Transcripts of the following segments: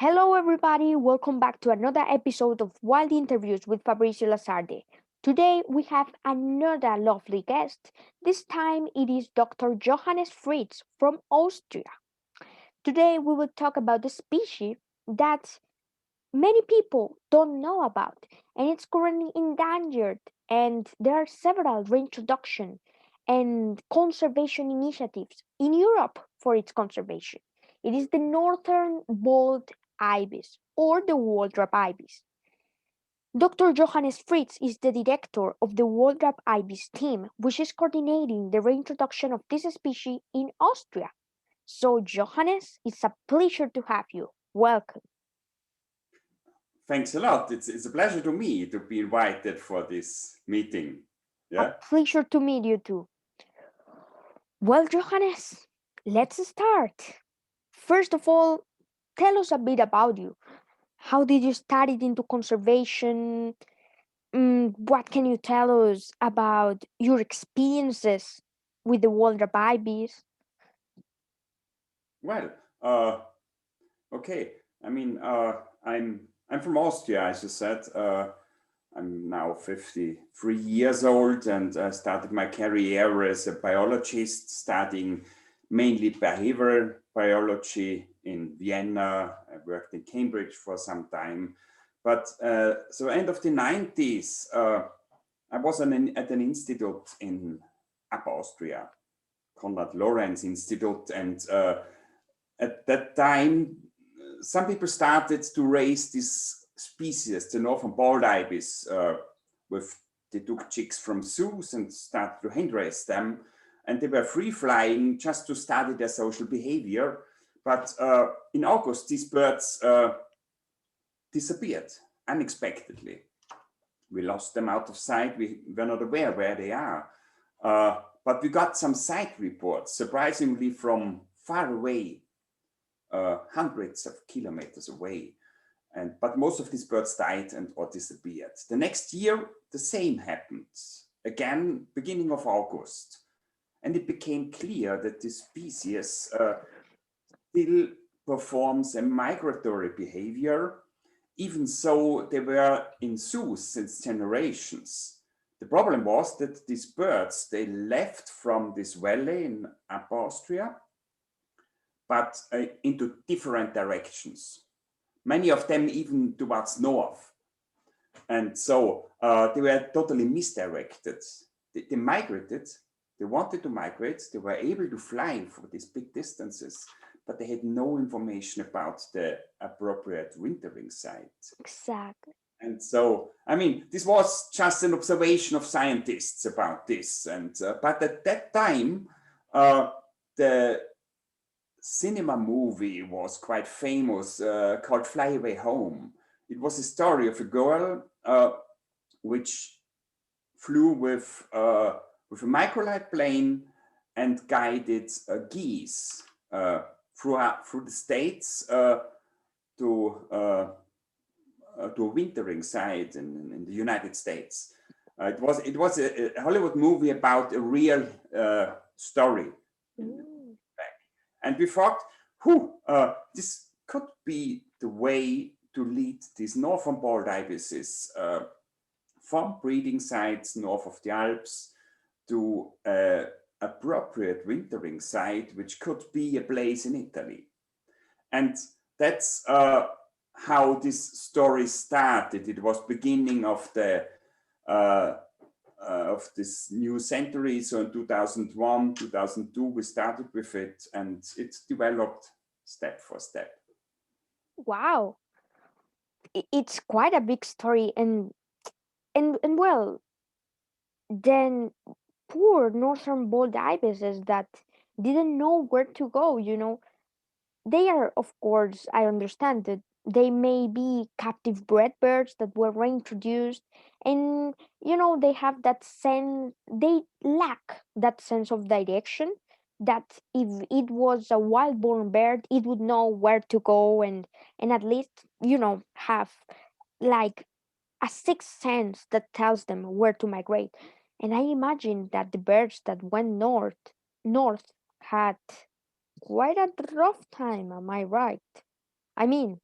Hello, everybody. Welcome back to another episode of Wild Interviews with Fabrizio Lazarde. Today, we have another lovely guest. This time, it is Dr. Johannes Fritz from Austria. Today, we will talk about a species that many people don't know about, and it's currently endangered. And there are several reintroduction and conservation initiatives in Europe for its conservation. It is the northern bald ibis or the Waldrapp Ibis. Dr. Johannes Fritz is the director of the Waldrapp Ibis team, which is coordinating the reintroduction of this species in Austria. So, Johannes, it's a pleasure to have you. Welcome. Thanks a lot. It's a pleasure to me to be invited for this meeting. A Yeah. pleasure to meet you too. Well, Johannes, let's start. First of all, tell us a bit about you. How did you study into conservation? What can you tell us about your experiences with the Waldrapp Ibis? Well, okay. I mean, I'm from Austria, as you said. I'm now 53 years old, and I started my career as a biologist, studying mainly behavioral biology in Vienna. I worked in Cambridge for some time. But so end of the 90s, I was at an institute in Upper Austria, Konrad Lorenz Institute, and at that time, some people started to raise this species, the northern bald ibis, with they took chicks from zoos and started to hand raise them, and they were free flying just to study their social behavior. But in August, these birds disappeared unexpectedly. We lost them out of sight. We were not aware where they are. But we got some site reports, surprisingly from far away, hundreds of kilometers away. But most of these birds died and or disappeared. The next year, the same happened. Again, beginning of August. And it became clear that this species still performs a migratory behavior, even though they were in zoos since generations. The problem was that these birds, they left from this valley in Upper Austria, but into different directions. Many of them even towards north. And so they were totally misdirected. They migrated, they wanted to migrate, they were able to fly for these big distances, but they had no information about the appropriate wintering site. Exactly. And so, I mean, this was just an observation of scientists about this. And but at that time, the cinema movie was quite famous called Fly Away Home. It was a story of a girl which flew with a microlight plane and guided geese through the states to a wintering site in the United States. It was a Hollywood movie about a real story. Mm. And we thought, this could be the way to lead these northern bald ibises from breeding sites north of the Alps to appropriate wintering site, which could be a place in Italy. And that's how this story started. It was beginning of this new century. So in 2001, 2002, we started with it, and it's developed step for step. Wow, it's quite a big story, and well, then poor northern bald ibises that didn't know where to go. They are, of course, I understand that they may be captive bred birds that were reintroduced, and they have that sense, they lack that sense of direction. That if it was a wild born bird, it would know where to go, and at least, have like a sixth sense that tells them where to migrate. And I imagine that the birds that went north had quite a rough time, am I right? I mean,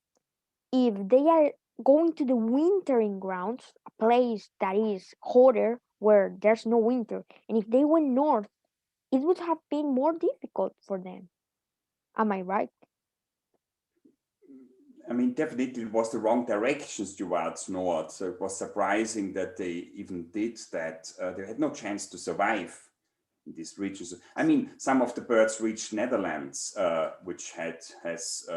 if they are going to the wintering grounds, a place that is hotter where there's no winter, and if they went north, it would have been more difficult for them. Am I right? I mean, definitely it was the wrong directions towards north. So it was surprising that they even did that. They had no chance to survive in these regions. I mean, some of the birds reached Netherlands, which has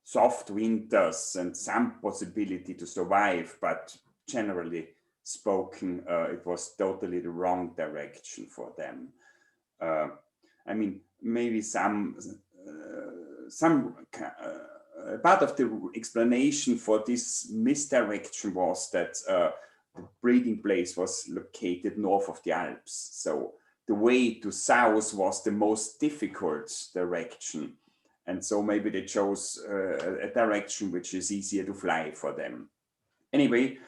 soft winters and some possibility to survive, but generally spoken, it was totally the wrong direction for them. I mean, maybe some part of the explanation for this misdirection was that the breeding place was located north of the Alps. So the way to south was the most difficult direction. And so maybe they chose a direction which is easier to fly for them. Anyway,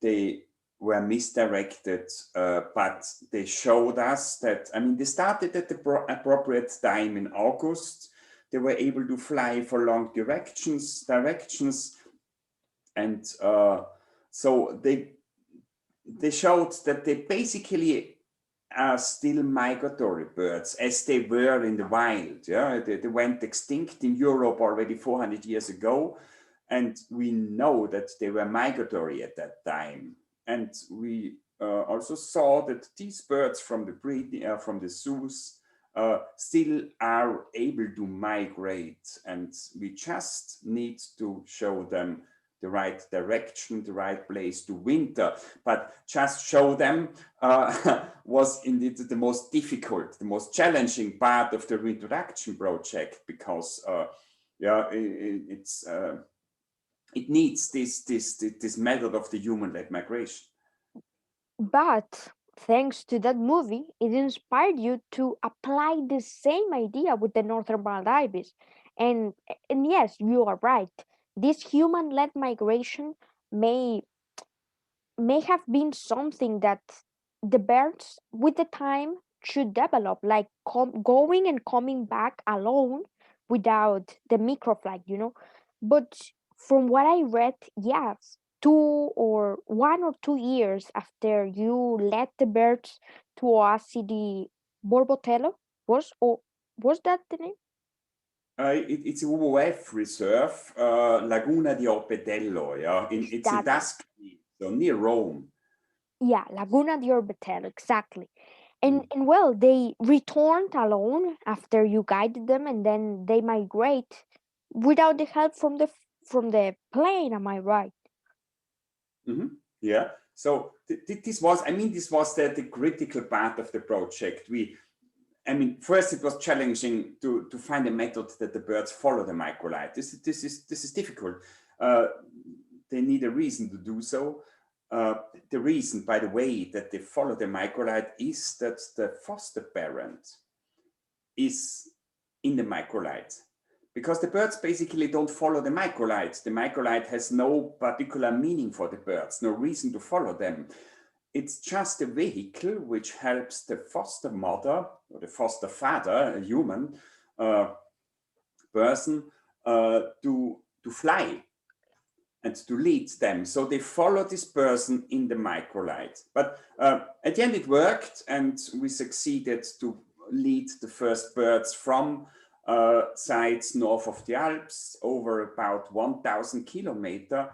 they were misdirected, but they showed us that, I mean, they started at the appropriate time in August. They were able to fly for long directions, and so they showed that they basically are still migratory birds as they were in the wild. Yeah, they went extinct in Europe already 400 years ago, and we know that they were migratory at that time. And we also saw that these birds from the zoos still are able to migrate, and we just need to show them the right direction, the right place to winter. But just show them was indeed the most difficult, the most challenging part of the reintroduction project, because yeah, it needs this method of the human-led migration. But thanks to that movie, it inspired you to apply the same idea with the northern wild ibis. And and yes, you are right. This human-led migration may may have been something that the birds with the time should develop, like going and coming back alone without the microflight, you know. But from what I read, yes, 1 or 2 years after you led the birds to Oasidi Borbotello, or was that the name? It's a WWF reserve, Laguna di Orbetello. Yeah, it's in That one. Tuscany, so near Rome. Yeah, Laguna di Orbetello, exactly. Mm. And well, they returned alone after you guided them, and then they migrate without the help from the plane. Am I right? Mm-hmm. Yeah. So this was, I mean, this was the critical part of the project. I mean, first it was challenging to find a method that the birds follow the microlight. This is difficult. Uh, they need a reason to do so. The reason, by the way, that they follow the microlight is that the foster parent is in the microlight, because the birds basically don't follow the microlight. The microlight has no particular meaning for the birds, no reason to follow them. It's just a vehicle which helps the foster mother or the foster father, a human person, to fly and to lead them. So they follow this person in the microlight. But at the end it worked, and we succeeded to lead the first birds from sites north of the Alps over about 1,000 kilometers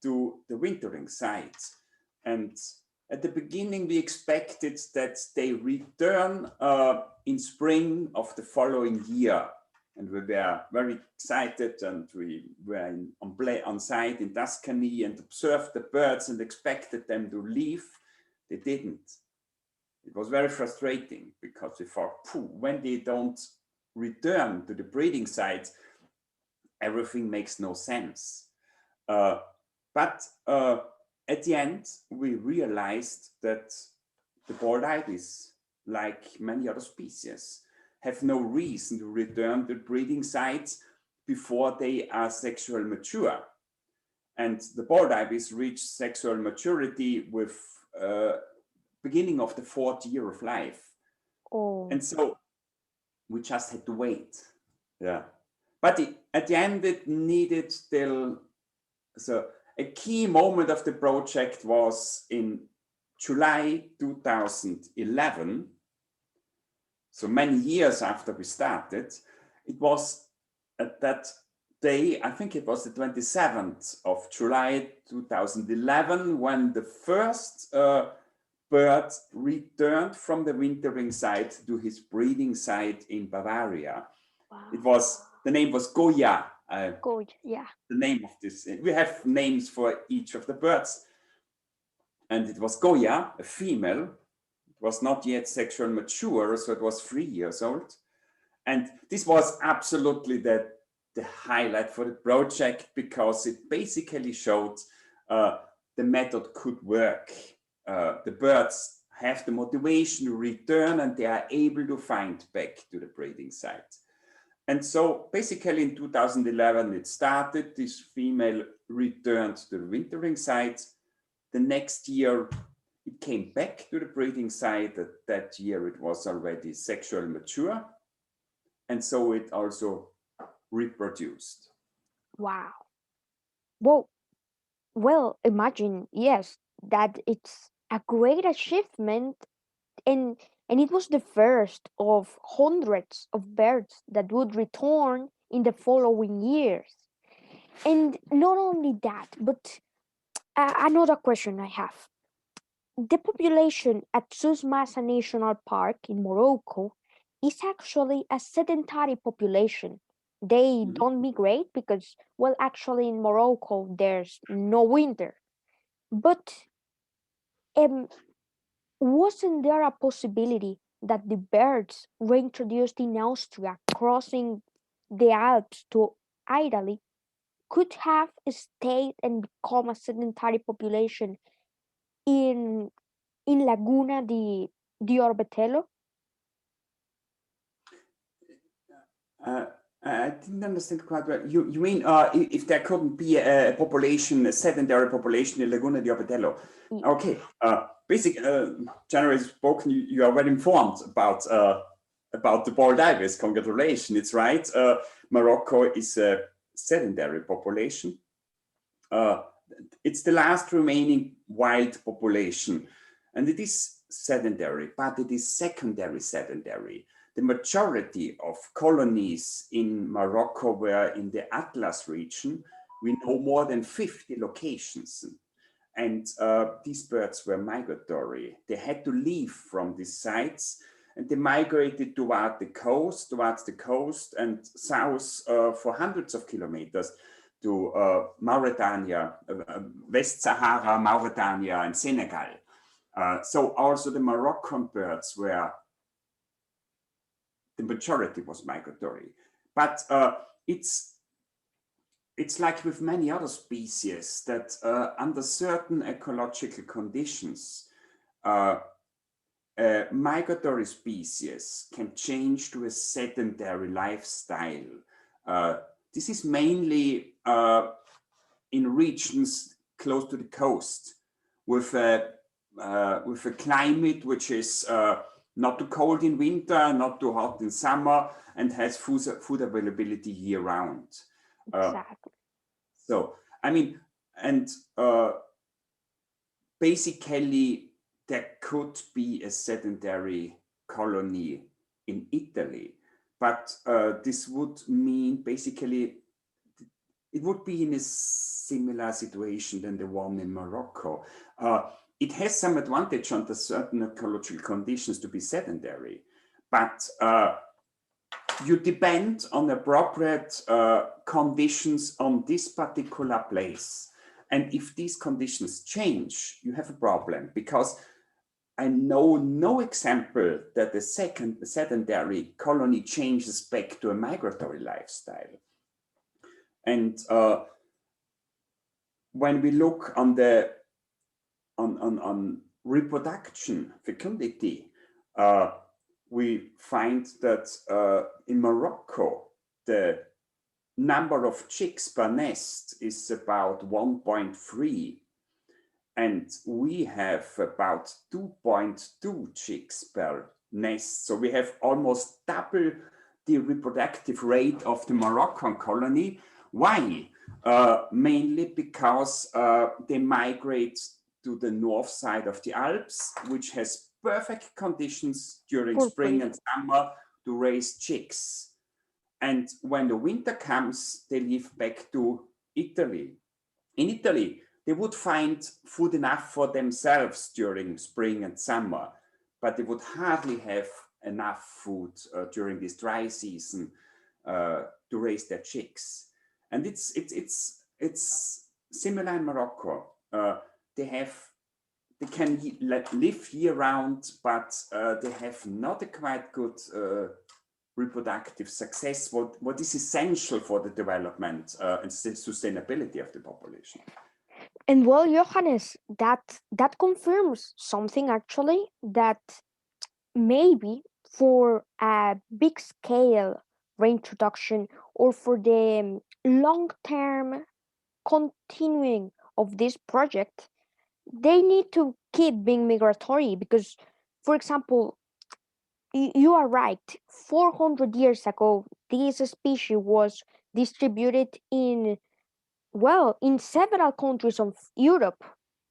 to the wintering sites. And at the beginning, we expected that they return in spring of the following year. And we were very excited, and we were on site in Tuscany and observed the birds and expected them to leave. They didn't. It was very frustrating, because we thought, when they don't return to the breeding sites, everything makes no sense. But at the end, we realized that the bald ibis, like many other species, have no reason to return to breeding sites before they are sexual mature. And the bald ibis reach sexual maturity with beginning of the 4th year of life. Oh, And so we just had to wait. Yeah. But at the end, it needed still, so a key moment of the project was in July 2011, so many years after we started. It was at that day, I think it was the 27th of July 2011, when the first bird returned from the wintering site to his breeding site in Bavaria. Wow. It was, the name was Goya. Good, yeah. The name of this, we have names for each of the birds. And it was Goya, a female. It was not yet sexually mature, so it was 3 years old. And this was absolutely the highlight for the project, because it basically showed the method could work. The birds have the motivation to return, and they are able to find back to the breeding site. And so basically in 2011 it started. This female returned to the wintering site. The next year it came back to the breeding site. That year it was already sexually mature. And so it also reproduced. Wow. Well, imagine, yes, that it's a great achievement, and it was the first of hundreds of birds that would return in the following years. And not only that, but another question I have. The population at Souss National Park in Morocco is actually a sedentary population. They Mhm. don't migrate because, well, actually in Morocco there's no winter. But um, wasn't there a possibility that the birds reintroduced in Austria, crossing the Alps to Italy, could have stayed and become a sedentary population in Laguna di Orbetello? Uh, I didn't understand quite well. You mean if there couldn't be a population, a sedentary population in Laguna di Orbetello? Y- Okay. Generally spoken, you are well informed about the Waldrapp Ibis. Congratulations, it's right. Morocco is a sedentary population. It's the last remaining wild population, and it is sedentary, but it is secondary sedentary. The majority of colonies in Morocco were in the Atlas region. We know more than 50 locations. And these birds were migratory. They had to leave from these sites, and they migrated towards the coast and south for hundreds of kilometers to Mauritania, West Sahara, Mauritania, and Senegal. So also the Moroccan birds were, the majority was migratory. But it's like with many other species that under certain ecological conditions, migratory species can change to a sedentary lifestyle. This is mainly in regions close to the coast, with a climate which is not too cold in winter, not too hot in summer, and has food availability year round. Exactly. So, I mean, and basically there could be a sedentary colony in Italy, but this would mean basically it would be in a similar situation than the one in Morocco. It has some advantage under certain ecological conditions to be sedentary, but you depend on appropriate conditions on this particular place. And if these conditions change, you have a problem, because I know no example that a second sedentary colony changes back to a migratory lifestyle. And when we look on the on reproduction fecundity, we find that in Morocco the number of chicks per nest is about 1.3, and we have about 2.2 chicks per nest. So we have almost double the reproductive rate of the Moroccan colony. Why? Mainly because they migrate to the north side of the Alps, which has perfect conditions during For spring and breeding. summer to raise chicks. And when the winter comes, they leave back to Italy. In Italy, they would find food enough for themselves during spring and summer, but they would hardly have enough food during this dry season to raise their chicks. And it's similar in Morocco. They can live year round, but they have not a quite good reproductive success, what is essential for the development and sustainability of the population. And well, Johannes, that confirms something actually, that maybe for a big scale reintroduction, or for the long term continuing of this project, they need to keep being migratory. Because, for example, you are right, 400 years ago this species was distributed in, well, in several countries of Europe,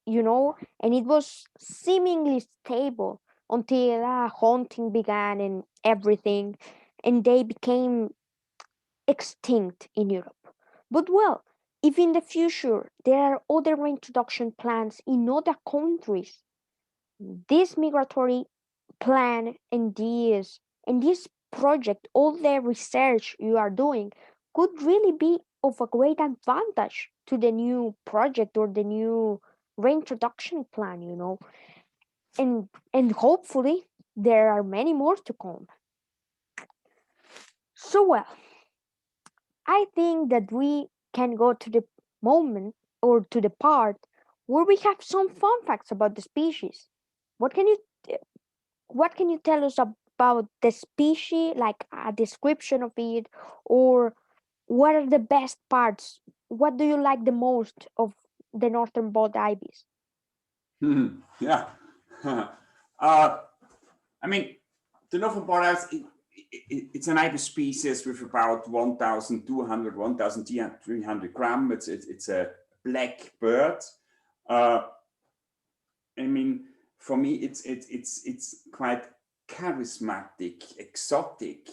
and it was seemingly stable until hunting began and everything, and they became extinct in Europe. But well, if in the future there are other reintroduction plans in other countries, this migratory plan and this project, all the research you are doing, could really be of a great advantage to the new project or the new reintroduction plan. And hopefully there are many more to come. So well, I think that we can go to the moment, or to the part where we have some fun facts about the species. What can you what can you tell us about the species, like a description of it, or what are the best parts? What do you like the most of the northern bald ibis? Yeah. uh, I mean, the northern bald it's an ibis species with about 1,200, 1,300 grams. It's a black bird. Uh, I mean, for me, it's quite charismatic, exotic,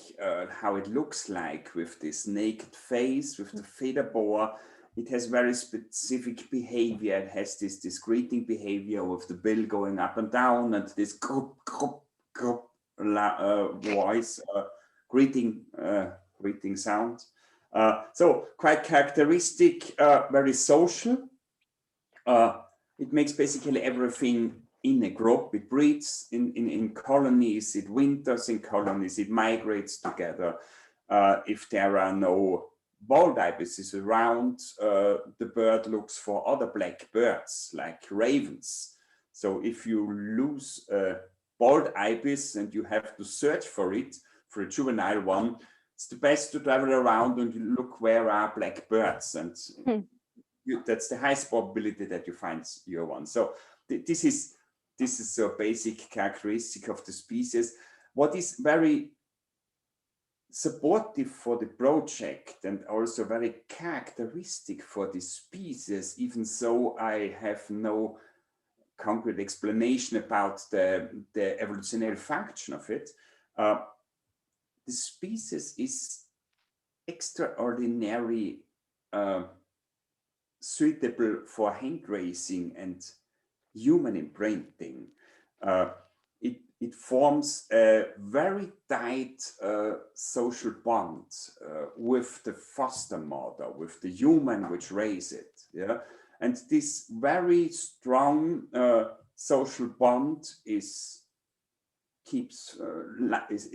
how it looks like with this naked face, with the feather boa. It has very specific behavior. It has this greeting behavior with the bill going up and down, and this grup, grup, grup, voice, greeting sound. So quite characteristic, very social. It makes basically everything in a group. It breeds in colonies, it winters in colonies, it migrates together. If there are no bald ibises around, the bird looks for other black birds like ravens. So if you lose a bald ibis and you have to search for it, for a juvenile one, it's the best to travel around and you look where are black birds, and that's the highest probability that you find your one. So this is a basic characteristic of the species. What is very supportive for the project and also very characteristic for this species, even though I have no concrete explanation about the evolutionary function of it, the species is extraordinary suitable for hand raising and human imprinting. It forms a very tight social bond with the foster mother, with the human which raise it. Yeah, and this very strong social bond is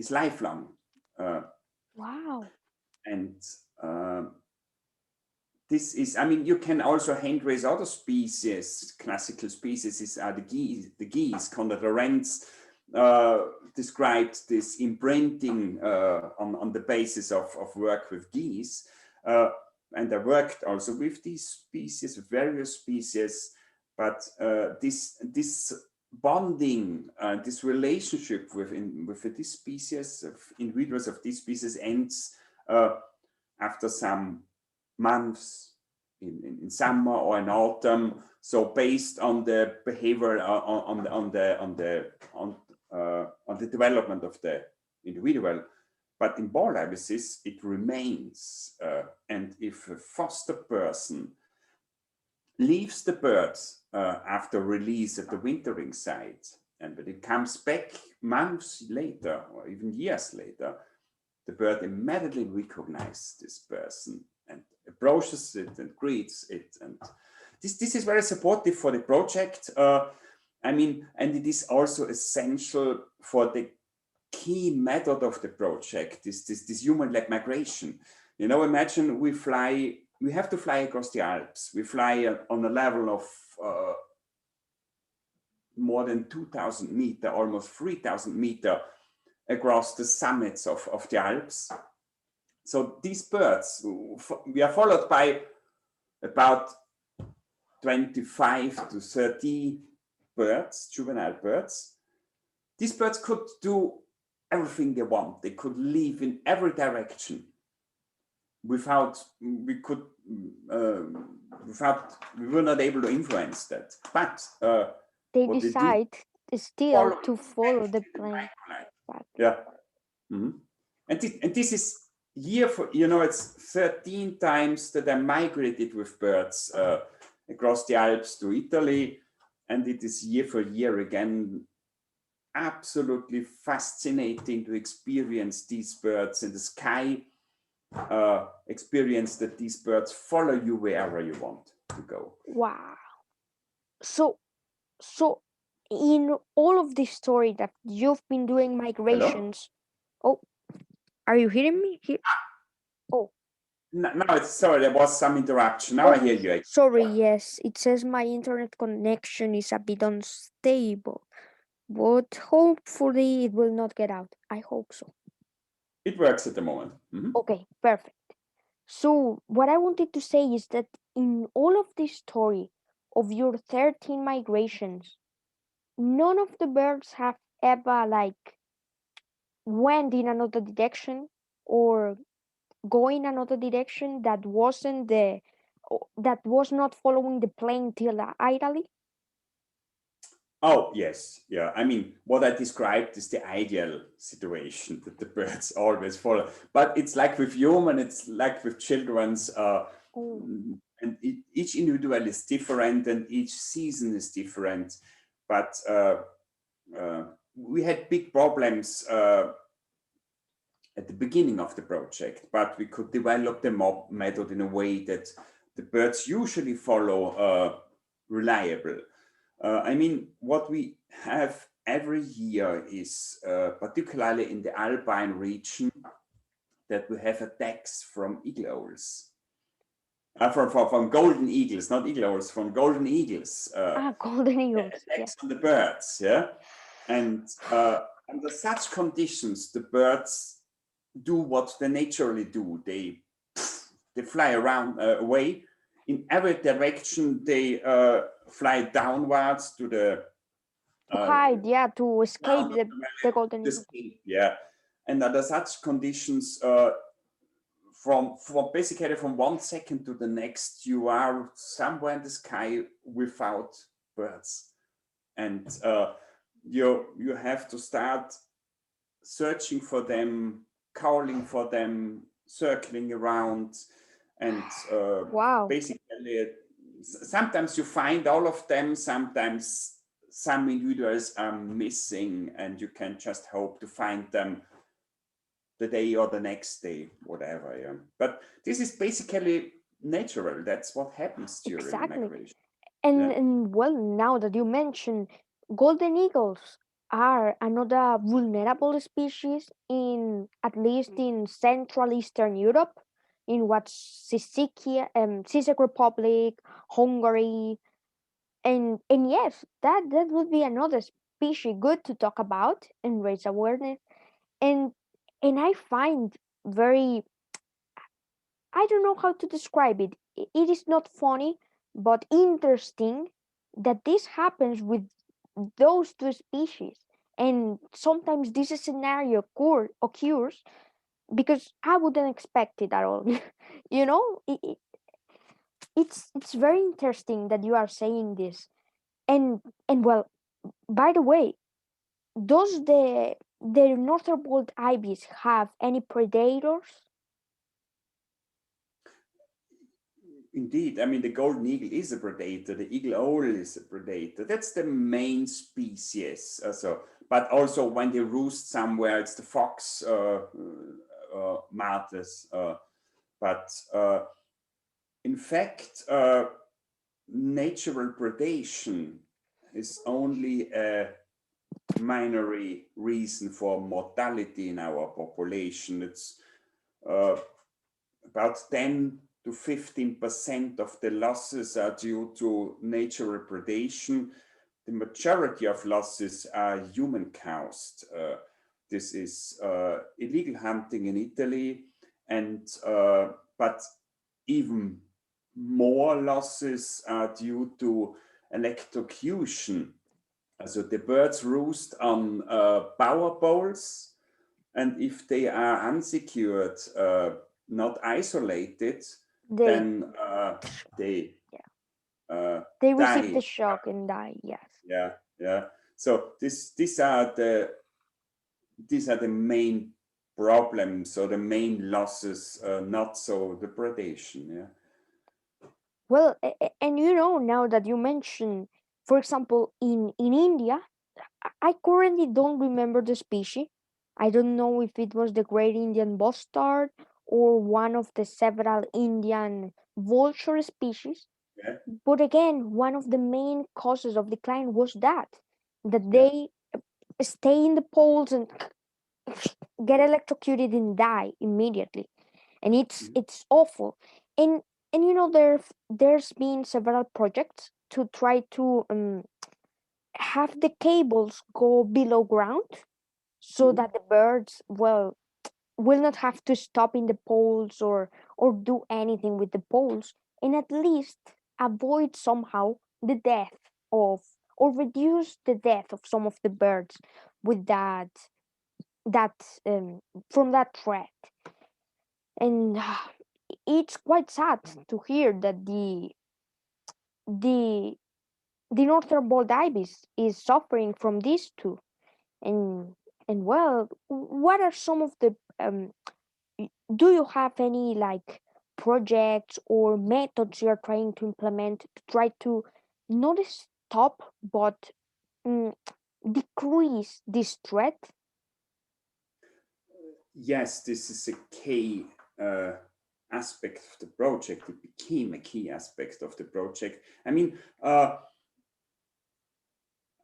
lifelong. Wow. And this is, I mean, you can also hand raise other species. Classical species are the geese. Konrad Lorenz described this imprinting on the basis of work with geese. And I worked also with these species, various species, but this bonding, this relationship with this species of individuals of this species ends after some months in summer or in autumn. So based on the behavior on the development of the individual. But in ball ibises, it remains. And if a foster person leaves the bird after release at the wintering site, and when it comes back months later or even years later, the bird immediately recognizes this person and approaches it and greets it. And this is very supportive for the project. I mean, and it is also essential for the key method of the project, this human-led migration. You know, imagine we have to fly across the Alps. We fly on a level of more than 2,000 meters, almost 3,000 meters across the summits of the Alps. So these birds, we are followed by about 25 to 30 birds, juvenile birds. These birds could do everything they want. They could live in every direction we were not able to influence that. But They what they do, decide still to follow the plan. Yeah. Mm-hmm. And this is year for, you know, it's 13 times that I migrated with birds across the Alps to Italy. And it is year for year again, absolutely fascinating to experience these birds in the sky, experience that these birds follow you wherever you want to go. Wow. So in all of this story that you've been doing migrations. Hello? Oh, are you hearing me? Oh. No, it's sorry, there was some interruption. Now I hear you. Sorry, yes. It says my internet connection is a bit unstable. But hopefully it will not get out. I hope so. It works at the moment. Mm-hmm. Okay, perfect. So what I wanted to say is that in all of this story of your 13 migrations, none of the birds have ever went in another direction or going another direction that was not following the plane till Italy. Oh, yes. Yeah. I mean, what I described is the ideal situation that the birds always follow. But it's like with human, it's like with children's, and each individual is different and each season is different. But we had big problems at the beginning of the project, but we could develop the method in a way that the birds usually follow reliable. I mean, what we have every year is, particularly in the Alpine region, that we have attacks from eagle owls. From golden eagles, not eagle owls, from golden eagles. Golden eagles. Attacks on the birds, yeah? And under such conditions, the birds do what they naturally do. They fly around away in every direction. They fly downwards to the to hide, to escape the golden eagle. Yeah, and under such conditions, from basically from 1 second to the next, you are somewhere in the sky without birds, and you have to start searching for them, calling for them, circling around, and wow. Basically sometimes you find all of them, sometimes some individuals are missing and you can just hope to find them the day or the next day, whatever. Yeah. But this is basically natural. That's what happens during migration. And well, now that you mention, golden eagles are another vulnerable species in at least in Central Eastern Europe, in what's Czech Republic, Hungary, and yes, that would be another species good to talk about and raise awareness. And I find very, I don't know how to describe it. It is not funny, but interesting that this happens with those two species. And sometimes this scenario occurs because I wouldn't expect it at all. You know, it's very interesting that you are saying this. And well, by the way, does the northern bald ibis have any predators? Indeed, I mean, the golden eagle is a predator. The eagle owl is a predator. That's the main species. But also when they roost somewhere, it's the fox martyrs. But in fact, natural predation is only a minor reason for mortality in our population. It's about 10 to 15% of the losses are due to natural predation. The majority of losses are human caused. This is illegal hunting in Italy, and but even more losses are due to electrocution. So the birds roost on power poles, and if they are unsecured, not isolated, They then they yeah, they receive die. the shock and die. Yes. Yeah, yeah. So these are the main problems or the main losses, not so the predation. Yeah. Well, and you know, now that you mention, for example, in India, I currently don't remember the species. I don't know if it was the great Indian bustard or one of the several Indian vulture species. Yeah. But again, one of the main causes of decline was that Yeah. they stay in the poles and get electrocuted and die immediately. And Mhm. it's awful. And and you know, there's been several projects to try to have the cables go below ground so Mhm. that the birds, well, will not have to stop in the poles or do anything with the poles, and at least avoid somehow the death of, or reduce the death of some of the birds with that from that threat. And it's quite sad to hear that the the northern bald ibis is suffering from these two. And and well, what are some of the do you have any like projects or methods you're trying to implement to try to not stop but mm, decrease this threat? Yes, this is a key aspect of the project. It became a key aspect of the project. I mean,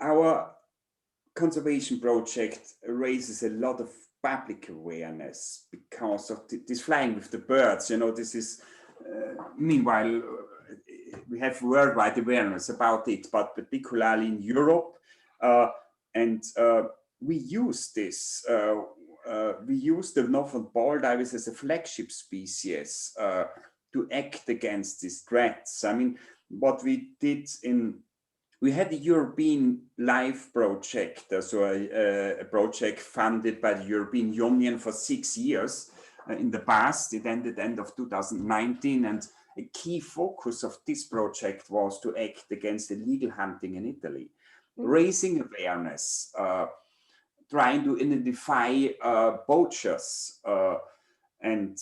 our conservation project raises a lot of public awareness because of this flying with the birds. You know, this is, meanwhile, we have worldwide awareness about it, but particularly in Europe. Uh, and we use this. We use the northern bald ibis as a flagship species to act against these threats. I mean, what we did we had the European Life project, so a project funded by the European Union for 6 years in the past. It ended end of 2019, and a key focus of this project was to act against illegal hunting in Italy, Mm, raising awareness, trying to identify poachers, and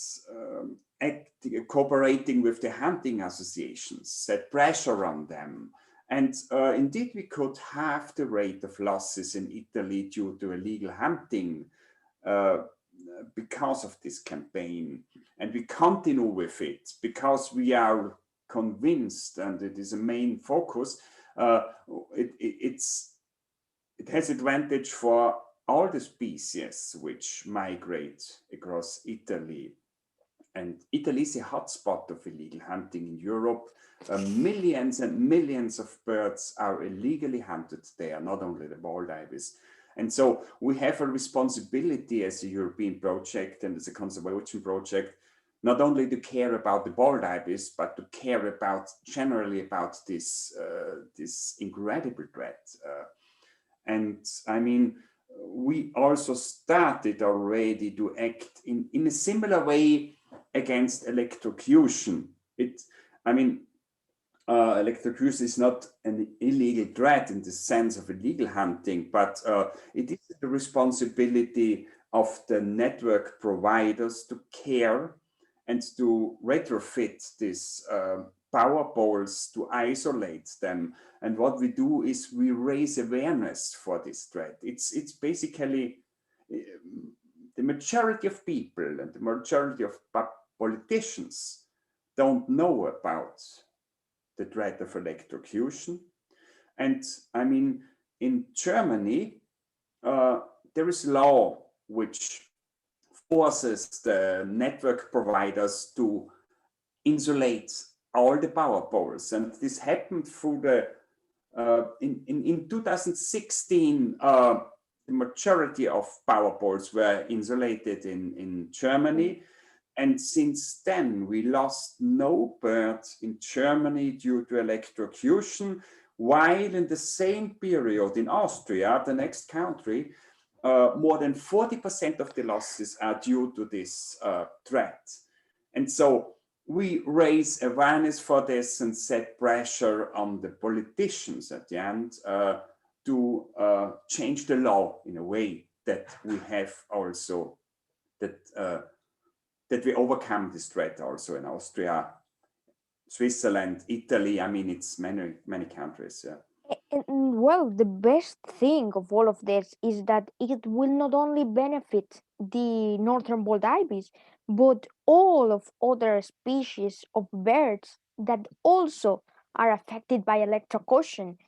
cooperating with the hunting associations, set pressure on them. And indeed, we could halve the rate of losses in Italy due to illegal hunting uh, because of this campaign. And we continue with it because we are convinced, and it is a main focus. Uh, it has advantage for all the species which migrate across Italy. And Italy is a hotspot of illegal hunting in Europe. Millions and millions of birds are illegally hunted there, not only the bald ibis. And so we have a responsibility as a European project and as a conservation project, not only to care about the bald ibis, but to care about generally about this incredible threat. And I mean, we also started already to act in a similar way against electrocution. I mean, electrocution is not an illegal threat in the sense of illegal hunting, but it is the responsibility of the network providers to care and to retrofit these power poles to isolate them. And what we do is we raise awareness for this threat. It's basically the majority of people and the majority of politicians don't know about the threat of electrocution. And I mean, in Germany, there is law which forces the network providers to insulate all the power poles. And this happened through in 2016, the majority of power poles were insulated in Germany. And since then, we lost no birds in Germany due to electrocution, while in the same period in Austria, the next country, more than 40% of the losses are due to this threat. And so we raise awareness for this and set pressure on the politicians at the end to change the law in a way that we have also that we overcome this threat also in Austria, Switzerland, Italy. I mean, it's many countries. Yeah. Well, the best thing of all of this is that it will not only benefit the northern bald ibis, but all of other species of birds that also are affected by electrocution.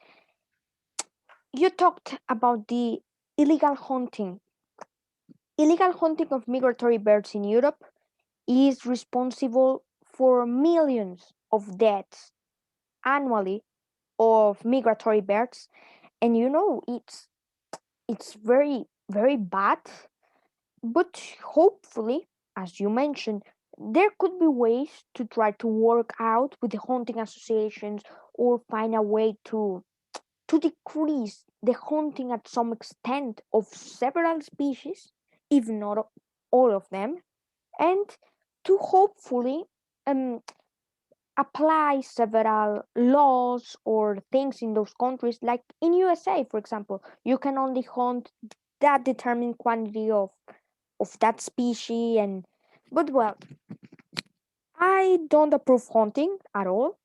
You talked about the illegal hunting. Illegal hunting of migratory birds in Europe is responsible for millions of deaths annually of migratory birds, and it's very bad, but hopefully, as you mentioned, there could be ways to try to work out with the hunting associations or find a way to decrease the hunting at some extent of several species, if not all of them, and to hopefully um, apply several laws or things in those countries. Like in USA, for example, you can only hunt that determined quantity of that species. And but well, I don't approve hunting at all,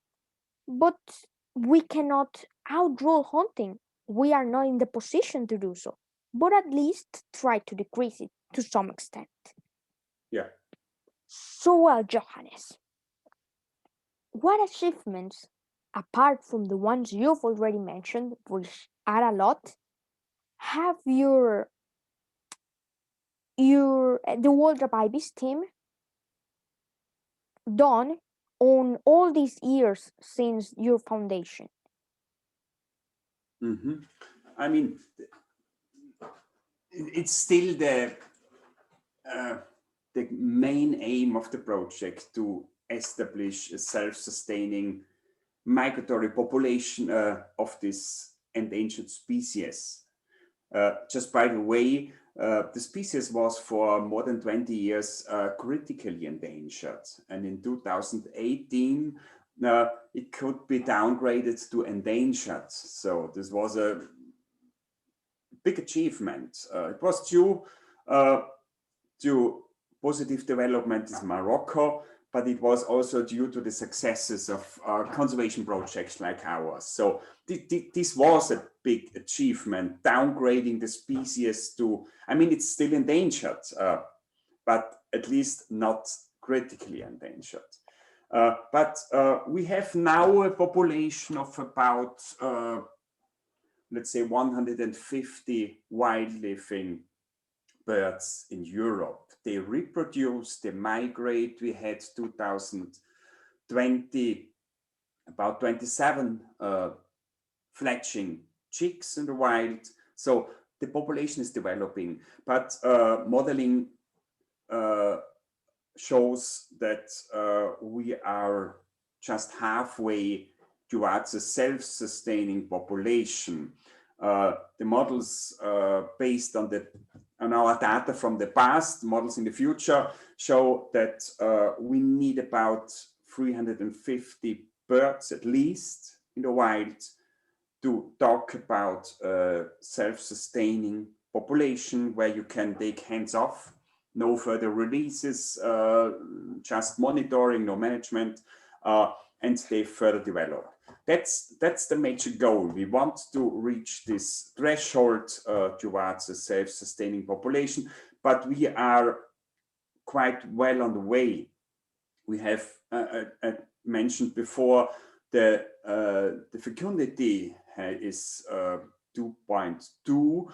but we cannot outrule hunting. We are not in the position to do so, but at least try to decrease it to some extent. Yeah. So well, Johannes, what achievements, apart from the ones you've already mentioned, which are a lot, have the Waldrapp Ibis team done on all these years since your foundation? Mm-hmm. I mean, it's still the main aim of the project to establish a self-sustaining migratory population of this endangered species. Just by the way, the species was for more than 20 years critically endangered. And in 2018, it could be downgraded to endangered. So this was a big achievement. It was due to positive development in Morocco, but it was also due to the successes of conservation projects like ours. So this was a big achievement, downgrading the species to, I mean, it's still endangered, but at least not critically endangered. But we have now a population of about, let's say, 150 wild-living birds in Europe. They reproduce, they migrate. We had 2020 about 27 fledgling chicks in the wild. So the population is developing, but modeling shows that we are just halfway towards a self-sustaining population. The models based on our data from the past, models in the future, show that we need about 350 birds at least in the wild to talk about self-sustaining population where you can take hands off, no further releases, just monitoring, no management, and they further develop. That's the major goal. We want to reach this threshold towards a self-sustaining population, but we are quite well on the way. We have mentioned before the fecundity is 2.2,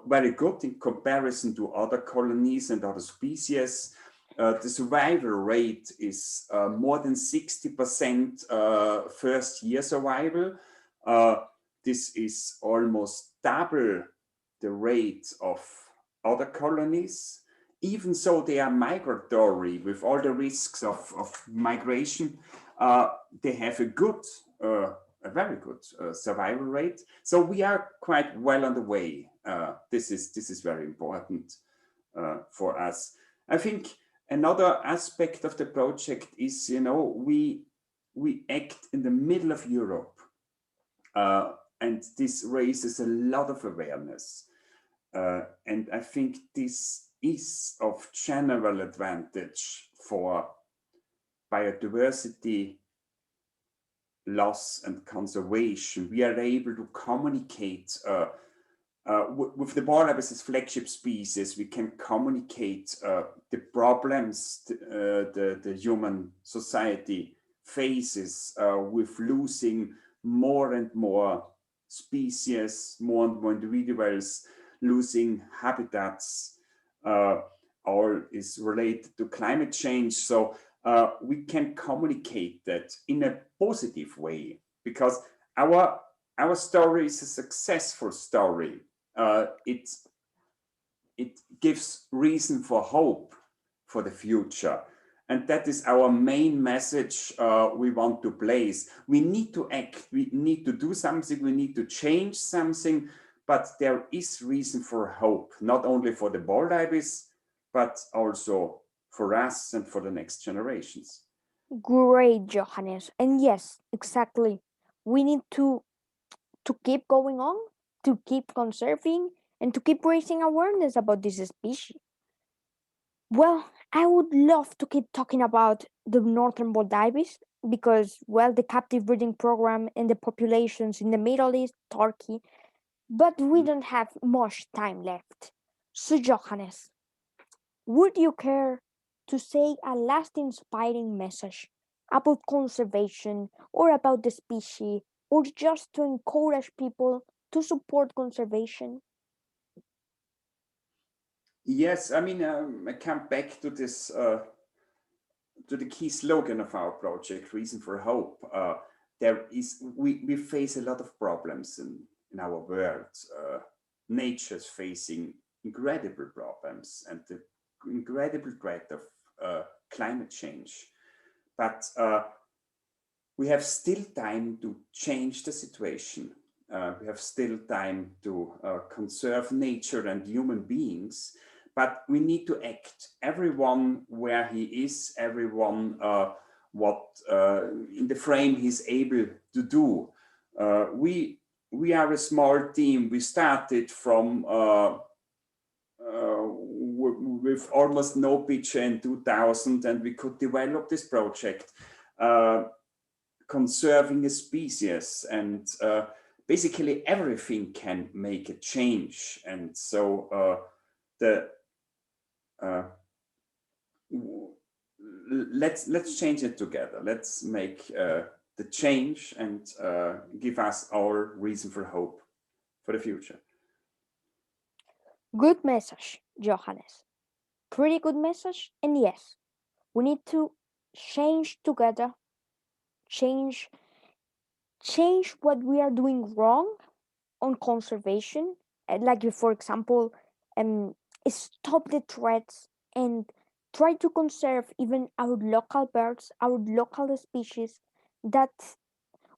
very good in comparison to other colonies and other species. The survival rate is more than 60% first year survival. This is almost double the rate of other colonies. Even so, they are migratory with all the risks of migration. They have a very good survival rate. So we are quite well on the way. This is very important for us. I think another aspect of the project is, we act in the middle of Europe, and this raises a lot of awareness. And I think this is of general advantage for biodiversity loss and conservation. We are able to communicate with the Walrapp Ibis as flagship species. We can communicate the problems the human society faces with losing more and more species, more and more individuals, losing habitats. All is related to climate change. So we can communicate that in a positive way, because our story is a successful story. It gives reason for hope for the future. And that is our main message we want to place. We need to act, we need to do something, we need to change something, but there is reason for hope, not only for the Walrapp Ibis, but also for us and for the next generations. Great, Johannes. And yes, exactly. We need to keep going on, to keep conserving, and to keep raising awareness about this species. Well, I would love to keep talking about the northern Waldrapp Ibis because, well, the captive breeding program and the populations in the Middle East, Turkey, but we don't have much time left. So, Johannes, would you care to say a last inspiring message about conservation or about the species, or just to encourage people to support conservation? Yes, I mean, I come back to this, to the key slogan of our project, Reason for Hope. We face a lot of problems in our world. Nature's facing incredible problems and the incredible threat of climate change. But we have still time to change the situation. We have still time to conserve nature and human beings, but we need to act. Everyone where he is, everyone what in the frame he's able to do. We are a small team. We started from with almost no budget in 2000, and we could develop this project conserving a species, and basically everything can make a change. And so let's change it together. Let's make the change and give us our reason for hope for the future. Good message, Johannes. Pretty good message. And yes, we need to change together, change change what we are doing wrong on conservation, like for example, um, stop the threats and try to conserve even our local birds, our local species that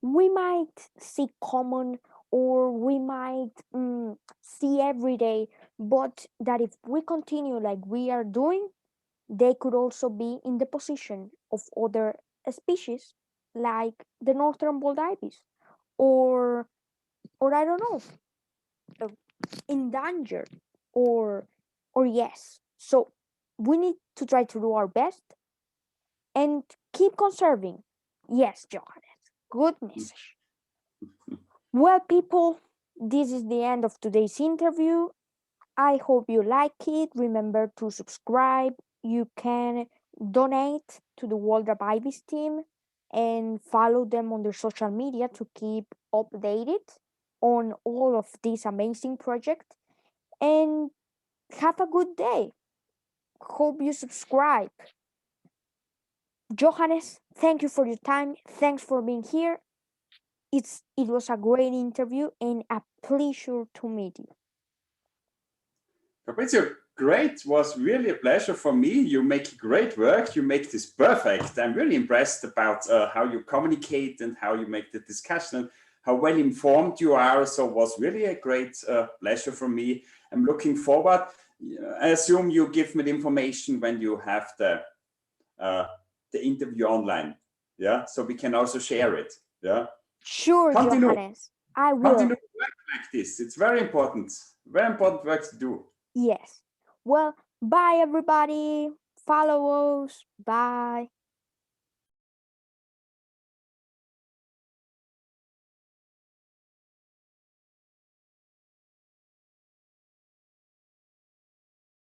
we might see common or we might see every day, but that if we continue like we are doing, they could also be in the position of other species like the northern bald ibis, or I don't know, uh, endangered, or yes. So we need to try to do our best and keep conserving. Yes, Johannes, good message. Well, people, this is the end of today's interview. I hope you like it. Remember to subscribe. You can donate to the Waldrapp Ibis team and follow them on their social media to keep updated on all of these amazing projects. And have a good day. Hope you subscribe. Johannes, thank you for your time. Thanks for being here. It was a great interview and a pleasure to meet you. Fabrizio, great. Was really a pleasure for me. You make great work. You make this perfect. I'm really impressed about how you communicate and how you make the discussion, how well informed you are. So it was really a great pleasure for me. I'm looking forward. I assume you give me the information when you have the interview online. Yeah, so we can also share it. Yeah. Sure, Continue. Johannes. I will. Continue to work like this. It's very important. Very important work to do. Yes. Well, bye everybody. Follow us. Bye.